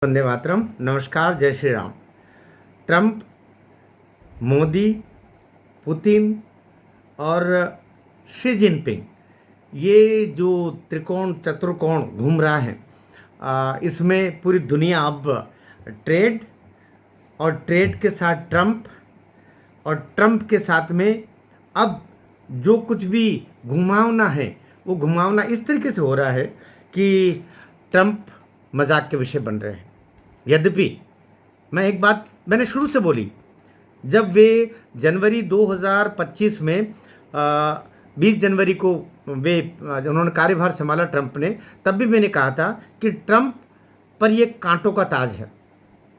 वंदे मातरम। नमस्कार, जय Shri Ram. Trump, Modi, Putin और शी जिनपिंग, ये जो त्रिकोण चतुर्कोण घूम रहा है, इसमें पूरी दुनिया अब ट्रेड और ट्रेड के साथ ट्रंप और ट्रंप के साथ में अब जो कुछ भी घुमावना है वो घुमावना इस तरीके से हो रहा है कि ट्रंप मजाक के विषय बन रहे हैं। यद्यपि मैं एक बात मैंने शुरू से बोली, जब वे जनवरी 2025 में 20 जनवरी को उन्होंने कार्यभार संभाला ट्रंप ने, तब भी मैंने कहा था कि ट्रंप पर ये कांटों का ताज है।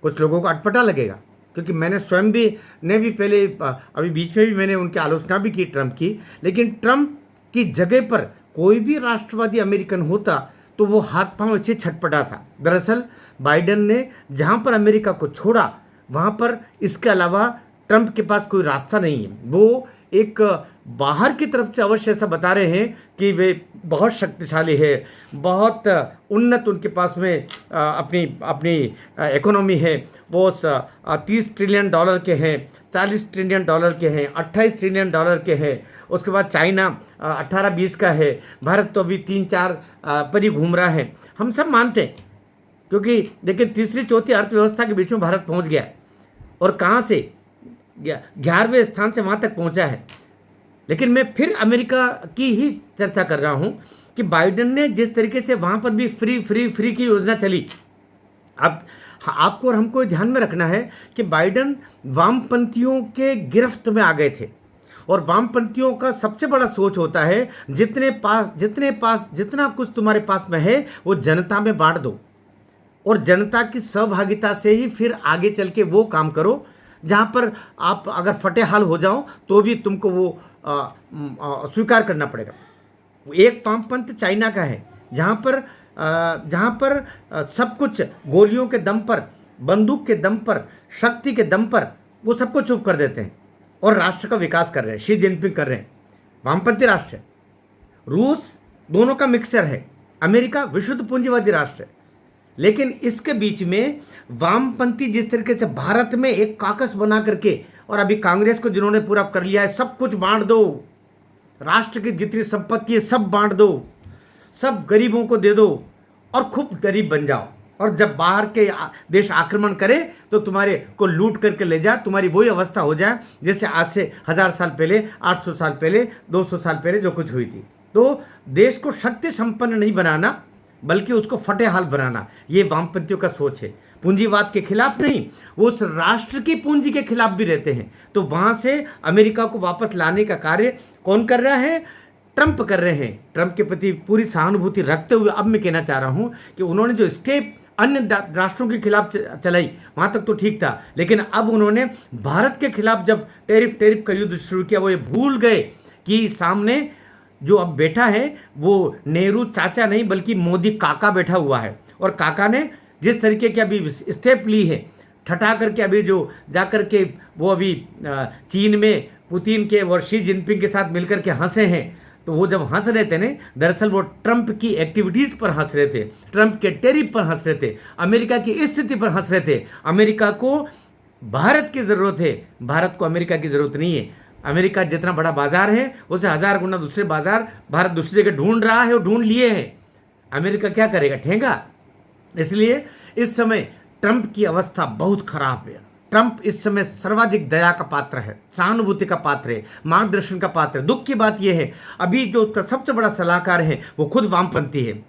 कुछ लोगों को अटपटा लगेगा क्योंकि मैंने स्वयं भी पहले अभी बीच में भी मैंने उनकी आलोचना भी की ट्रंप की, लेकिन ट्रंप की जगह पर कोई भी राष्ट्रवादी अमेरिकन होता तो वो हाथ पांव ऐसे छटपटा था। दरअसल बाइडेन ने जहां पर अमेरिका को छोड़ा वहां पर इसके अलावा ट्रंप के पास कोई रास्ता नहीं है। वो एक बाहर की तरफ से अवश्य ऐसा बता रहे हैं कि वे बहुत शक्तिशाली है, बहुत उन्नत उनके पास में अपनी अपनी इकोनॉमी है। वो 30 ट्रिलियन डॉलर के हैं, 40 ट्रिलियन डॉलर के हैं, 28 ट्रिलियन डॉलर के हैं। उसके बाद चाइना 18-20 का है। भारत तो अभी 3-4 पर ही घूम रहा है। हम सब मानते हैं, क्योंकि लेकिन तीसरी चौथी अर्थव्यवस्था के बीच में भारत पहुंच गया और कहाँ से 11वें स्थान से वहाँ तक पहुँचा है। लेकिन मैं फिर अमेरिका की ही चर्चा कर रहा हूँ कि बाइडेन ने जिस तरीके से वहाँ पर भी फ्री फ्री फ्री की योजना चली। अब आपको और हमको ध्यान में रखना है कि बाइडेन वामपंथियों के गिरफ्त में आ गए थे और वामपंथियों का सबसे बड़ा सोच होता है जितना कुछ तुम्हारे पास में है वो जनता में बांट दो और जनता की सहभागिता से ही फिर आगे चल के वो काम करो जहाँ पर आप अगर फटेहाल हो जाओ तो भी तुमको वो स्वीकार करना पड़ेगा। एक वामपंथ चाइना का है जहाँ पर सब कुछ गोलियों के दम पर, बंदूक के दम पर, शक्ति के दम पर वो सबको चुप कर देते हैं और राष्ट्र का विकास कर रहे हैं। शी जिनपिंग कर रहे हैं, वामपंथी राष्ट्र है। रूस दोनों का मिक्सचर है। अमेरिका विशुद्ध पूंजीवादी राष्ट्र है। लेकिन इसके बीच में वामपंथी जिस तरीके से भारत में एक काकस बना करके, और अभी कांग्रेस को जिन्होंने पूरा कर लिया है, सब कुछ बांट दो, राष्ट्र की जितनी संपत्ति है सब बांट दो, सब गरीबों को दे दो और खूब गरीब बन जाओ, और जब बाहर के देश आक्रमण करे तो तुम्हारे को लूट करके ले जाए। तुम्हारी वही अवस्था हो जाए जैसे आज से 1000 साल पहले, 800 साल पहले, 200 साल पहले जो कुछ हुई थी। तो देश को शक्ति संपन्न नहीं बनाना बल्कि उसको फटेहाल बनाना, ये वामपंथियों का सोच है। पूंजीवाद के खिलाफ नहीं, वो उस राष्ट्र की पूंजी के खिलाफ भी रहते हैं। तो वहाँ से अमेरिका को वापस लाने का कार्य कौन कर रहा है? ट्रंप कर रहे हैं। ट्रंप के प्रति पूरी सहानुभूति रखते हुए अब मैं कहना चाह रहा हूँ कि उन्होंने जो स्टेप अन्य राष्ट्रों के खिलाफ चलाई वहाँ तक तो ठीक था, लेकिन अब उन्होंने भारत के खिलाफ जब टैरिफ का युद्ध शुरू किया, वो ये भूल गए कि सामने जो अब बैठा है वो नेहरू चाचा नहीं बल्कि मोदी काका बैठा हुआ है। और काका ने जिस तरीके की अभी स्टेप ली है, ठटा करके अभी जो जा कर के वो अभी चीन में पुतिन के और शी जिनपिंग के साथ मिलकर के हंसे हैं, तो वो जब हंस रहे थे ना, दरअसल वो ट्रंप की एक्टिविटीज़ पर हंस रहे थे, ट्रंप के टैरिफ पर हंस रहे थे, अमेरिका की स्थिति पर हंस रहे थे। अमेरिका को भारत की ज़रूरत है, भारत को अमेरिका की ज़रूरत नहीं है। अमेरिका जितना बड़ा बाजार है उससे 1000 गुना दूसरे बाजार भारत दूसरी जगह ढूंढ रहा है और ढूंढ लिए हैं। अमेरिका क्या करेगा? ठेंगा। इसलिए इस समय ट्रंप की अवस्था बहुत खराब है। ट्रंप इस समय सर्वाधिक दया का पात्र है, सहानुभूति का पात्र है, मार्गदर्शन का पात्र है। दुख की बात यह है अभी जो उसका सबसे बड़ा सलाहकार है वो खुद वामपंथी है।